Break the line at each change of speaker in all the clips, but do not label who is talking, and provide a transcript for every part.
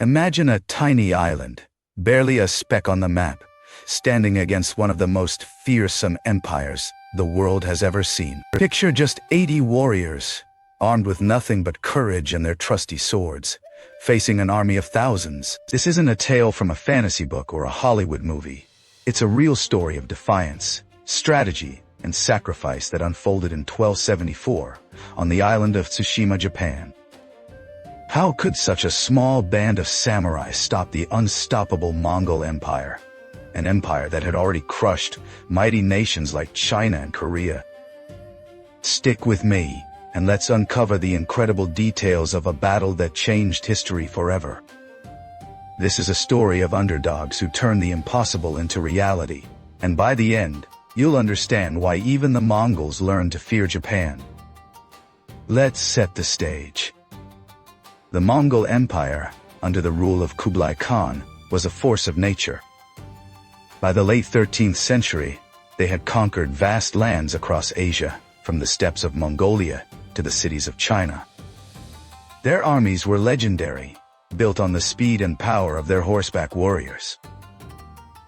Imagine a tiny island, barely a speck on the map, standing against one of the most fearsome empires the world has ever seen. Picture just 80 warriors, armed with nothing but courage and their trusty swords, facing an army of thousands. This isn't a tale from a fantasy book or a Hollywood movie. It's a real story of defiance, strategy, and sacrifice that unfolded in 1274 on the island of Tsushima, Japan. How could such a small band of samurai stop the unstoppable Mongol Empire? An empire that had already crushed mighty nations like China and Korea. Stick with me, and let's uncover the incredible details of a battle that changed history forever. This is a story of underdogs who turned the impossible into reality, and by the end, you'll understand why even the Mongols learned to fear Japan. Let's set the stage. The Mongol Empire, under the rule of Kublai Khan, was a force of nature. By the late 13th century, they had conquered vast lands across Asia, from the steppes of Mongolia to the cities of China. Their armies were legendary, built on the speed and power of their horseback warriors.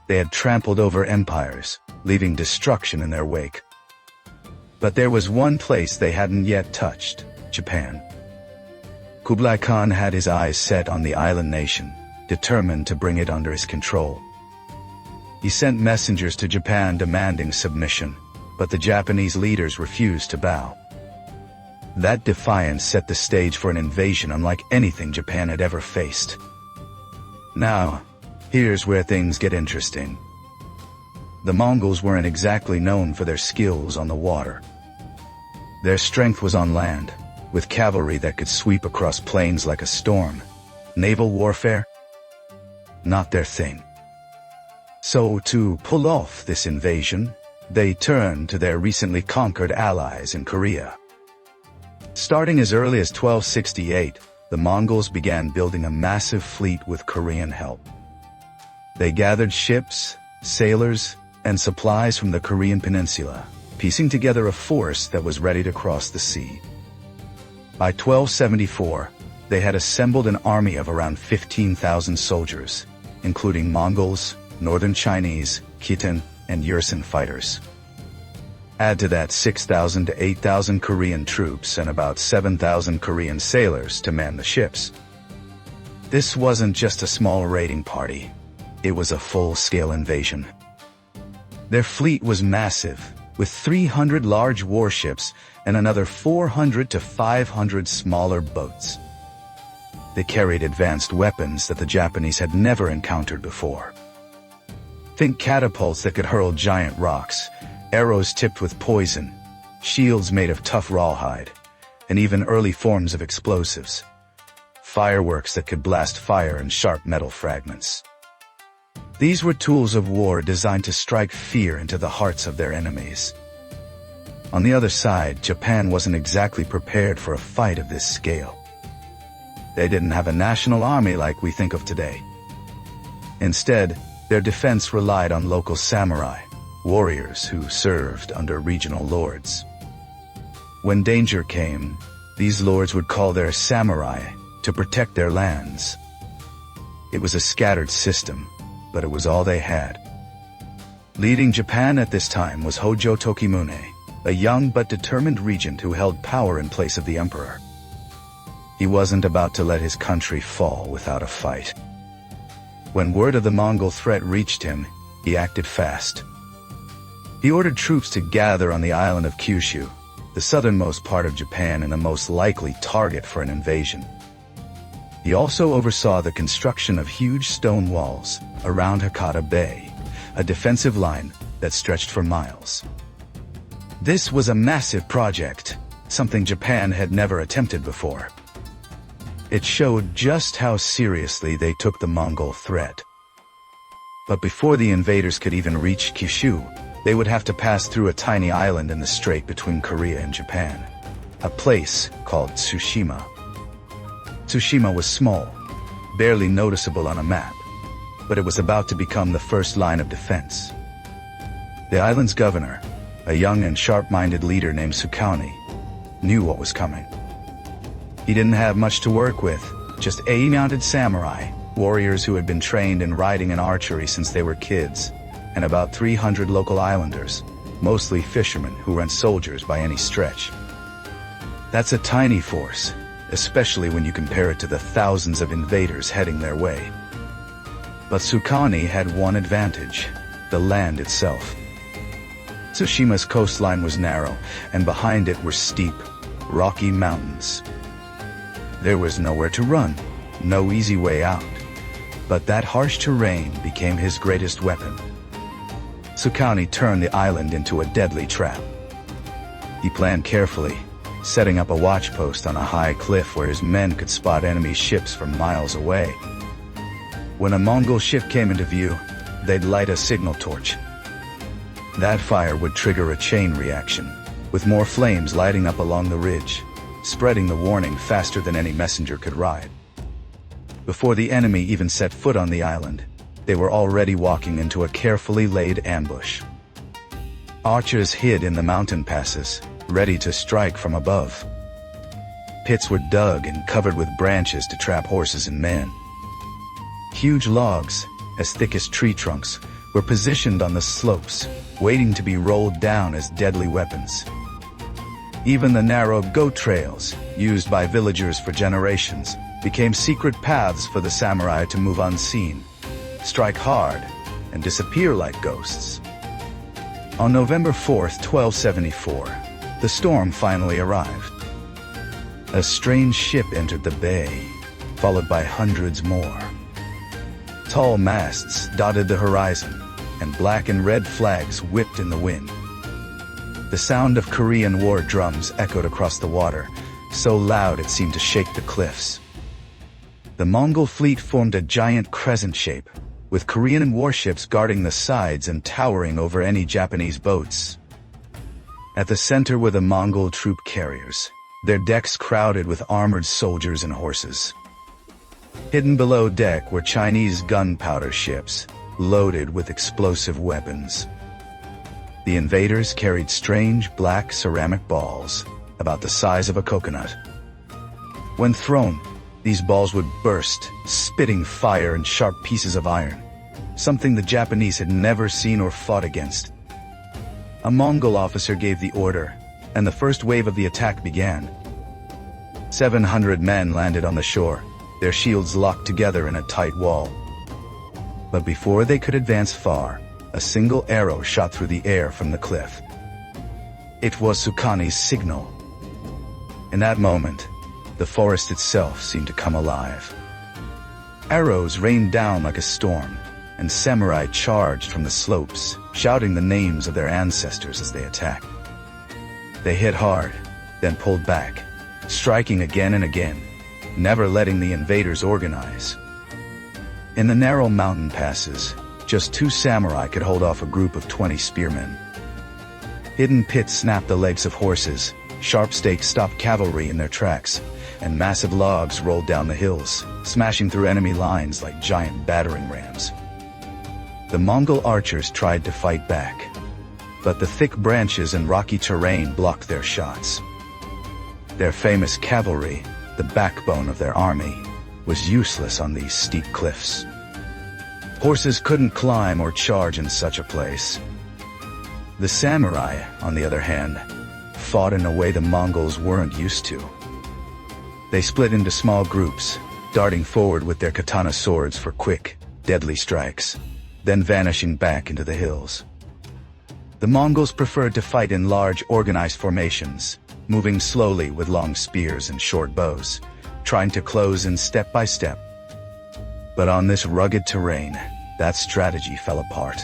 They had trampled over empires, leaving destruction in their wake. But there was one place they hadn't yet touched: Japan. Kublai Khan had his eyes set on the island nation, determined to bring it under his control. He sent messengers to Japan demanding submission, but the Japanese leaders refused to bow. That defiance set the stage for an invasion unlike anything Japan had ever faced. Now, here's where things get interesting. The Mongols weren't exactly known for their skills on the water. Their strength was on land, with cavalry that could sweep across plains like a storm. Naval warfare? Not their thing. So to pull off this invasion, they turned to their recently conquered allies in Korea. Starting as early as 1268, the Mongols began building a massive fleet with Korean help. They gathered ships, sailors, and supplies from the Korean peninsula, piecing together a force that was ready to cross the sea. By 1274, they had assembled an army of around 15,000 soldiers, including Mongols, Northern Chinese, Khitan, and Yursen fighters. Add to that 6,000 to 8,000 Korean troops and about 7,000 Korean sailors to man the ships. This wasn't just a small raiding party. It was a full-scale invasion. Their fleet was massive, with 300 large warships and another 400 to 500 smaller boats. They carried advanced weapons that the Japanese had never encountered before. Think catapults that could hurl giant rocks, arrows tipped with poison, shields made of tough rawhide, and even early forms of explosives. Fireworks that could blast fire and sharp metal fragments. These were tools of war designed to strike fear into the hearts of their enemies. On the other side, Japan wasn't exactly prepared for a fight of this scale. They didn't have a national army like we think of today. Instead, their defense relied on local samurai, warriors who served under regional lords. When danger came, these lords would call their samurai to protect their lands. It was a scattered system, but it was all they had. Leading Japan at this time was Hojo Tokimune, a young but determined regent who held power in place of the emperor. He wasn't about to let his country fall without a fight. When word of the Mongol threat reached him, he acted fast. He ordered troops to gather on the island of Kyushu, the southernmost part of Japan and the most likely target for an invasion. He also oversaw the construction of huge stone walls around Hakata Bay, a defensive line that stretched for miles. This was a massive project, something Japan had never attempted before. It showed just how seriously they took the Mongol threat. But before the invaders could even reach Kyushu, they would have to pass through a tiny island in the strait between Korea and Japan, a place called Tsushima. Tsushima was small, barely noticeable on a map, but it was about to become the first line of defense. The island's governor, a young and sharp-minded leader named Sukauni, knew what was coming. He didn't have much to work with, just 80 mounted samurai, warriors who had been trained in riding and archery since they were kids, and about 300 local islanders, mostly fishermen who weren't soldiers by any stretch. That's a tiny force, especially when you compare it to the thousands of invaders heading their way. But Sukani had one advantage: the land itself. Tsushima's coastline was narrow, and behind it were steep, rocky mountains. There was nowhere to run, no easy way out. But that harsh terrain became his greatest weapon. Sukani turned the island into a deadly trap. He planned carefully, setting up a watchpost on a high cliff where his men could spot enemy ships from miles away. When a Mongol ship came into view, they'd light a signal torch. That fire would trigger a chain reaction, with more flames lighting up along the ridge, spreading the warning faster than any messenger could ride. Before the enemy even set foot on the island, they were already walking into a carefully laid ambush. Archers hid in the mountain passes, ready to strike from above. Pits were dug and covered with branches to trap horses and men. Huge logs, as thick as tree trunks, were positioned on the slopes, waiting to be rolled down as deadly weapons. Even the narrow goat trails, used by villagers for generations, became secret paths for the samurai to move unseen, strike hard, and disappear like ghosts. On November 4th, 1274, the storm finally arrived. A strange ship entered the bay, followed by hundreds more. Tall masts dotted the horizon, and black and red flags whipped in the wind. The sound of Korean war drums echoed across the water, so loud it seemed to shake the cliffs. The Mongol fleet formed a giant crescent shape, with Korean warships guarding the sides and towering over any Japanese boats. At the center were the Mongol troop carriers, their decks crowded with armored soldiers and horses. Hidden below deck were Chinese gunpowder ships, loaded with explosive weapons. The invaders carried strange black ceramic balls, about the size of a coconut. When thrown, these balls would burst, spitting fire and sharp pieces of iron, something the Japanese had never seen or fought against. A Mongol officer gave the order, and the first wave of the attack began. 700 men landed on the shore, their shields locked together in a tight wall. But before they could advance far, a single arrow shot through the air from the cliff. It was Sukani's signal. In that moment, the forest itself seemed to come alive. Arrows rained down like a storm, and samurai charged from the slopes, shouting the names of their ancestors as they attacked. They hit hard, then pulled back, striking again and again, never letting the invaders organize. In the narrow mountain passes, just 2 samurai could hold off a group of 20 spearmen. Hidden pits snapped the legs of horses, sharp stakes stopped cavalry in their tracks, and massive logs rolled down the hills, smashing through enemy lines like giant battering rams. The Mongol archers tried to fight back, but the thick branches and rocky terrain blocked their shots. Their famous cavalry, the backbone of their army, was useless on these steep cliffs. Horses couldn't climb or charge in such a place. The samurai, on the other hand, fought in a way the Mongols weren't used to. They split into small groups, darting forward with their katana swords for quick, deadly strikes, then vanishing back into the hills. The Mongols preferred to fight in large, organized formations, moving slowly with long spears and short bows, trying to close in step by step. But on this rugged terrain, that strategy fell apart.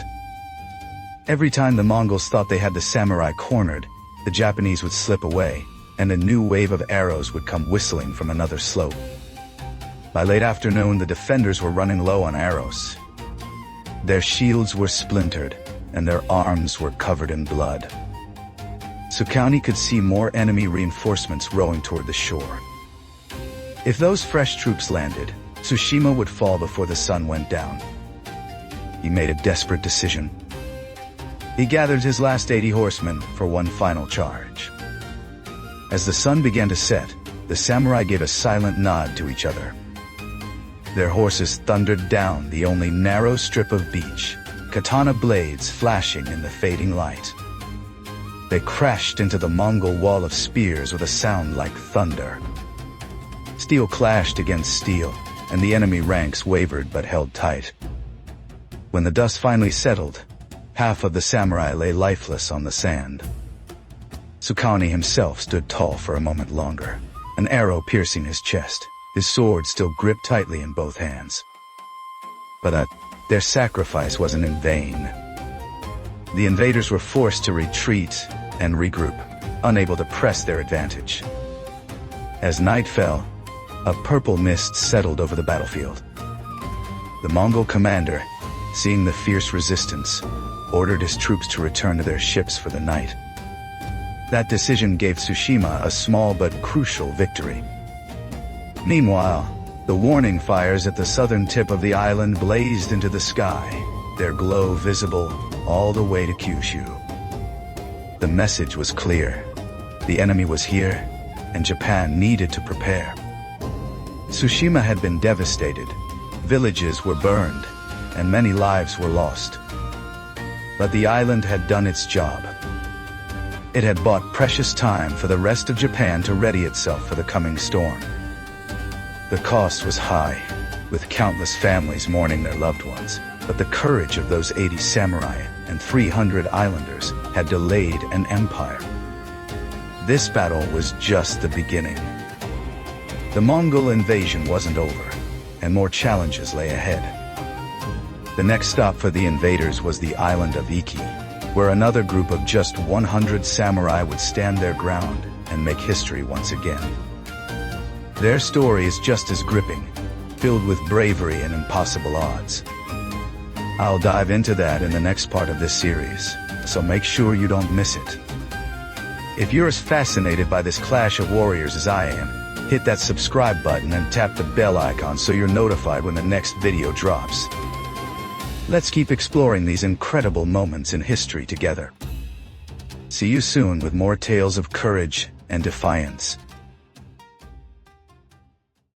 Every time the Mongols thought they had the samurai cornered, the Japanese would slip away, and a new wave of arrows would come whistling from another slope. By late afternoon, the defenders were running low on arrows. Their shields were splintered, and their arms were covered in blood. Sukani could see more enemy reinforcements rowing toward the shore. If those fresh troops landed, Tsushima would fall before the sun went down. He made a desperate decision. He gathered his last 80 horsemen for one final charge. As the sun began to set, the samurai gave a silent nod to each other. Their horses thundered down the only narrow strip of beach, katana blades flashing in the fading light. They crashed into the Mongol wall of spears with a sound like thunder. Steel clashed against steel, and the enemy ranks wavered but held tight. When the dust finally settled, half of the samurai lay lifeless on the sand. Tsukane himself stood tall for a moment longer, an arrow piercing his chest, his sword still gripped tightly in both hands. But their sacrifice wasn't in vain. The invaders were forced to retreat and regroup, unable to press their advantage. As night fell, a purple mist settled over the battlefield. The Mongol commander, seeing the fierce resistance, ordered his troops to return to their ships for the night. That decision gave Tsushima a small but crucial victory. Meanwhile, the warning fires at the southern tip of the island blazed into the sky, their glow visible all the way to Kyushu. The message was clear. The enemy was here, and Japan needed to prepare. Tsushima had been devastated, villages were burned, and many lives were lost. But the island had done its job. It had bought precious time for the rest of Japan to ready itself for the coming storm. The cost was high, with countless families mourning their loved ones, but the courage of those 80 samurai and 300 islanders had delayed an empire. This battle was just the beginning. The Mongol invasion wasn't over, and more challenges lay ahead. The next stop for the invaders was the island of Iki, where another group of just 100 samurai would stand their ground and make history once again. Their story is just as gripping, filled with bravery and impossible odds. I'll dive into that in the next part of this series, so make sure you don't miss it. If you're as fascinated by this clash of warriors as I am, hit that subscribe button and tap the bell icon so you're notified when the next video drops. Let's keep exploring these incredible moments in history together. See you soon with more tales of courage and defiance.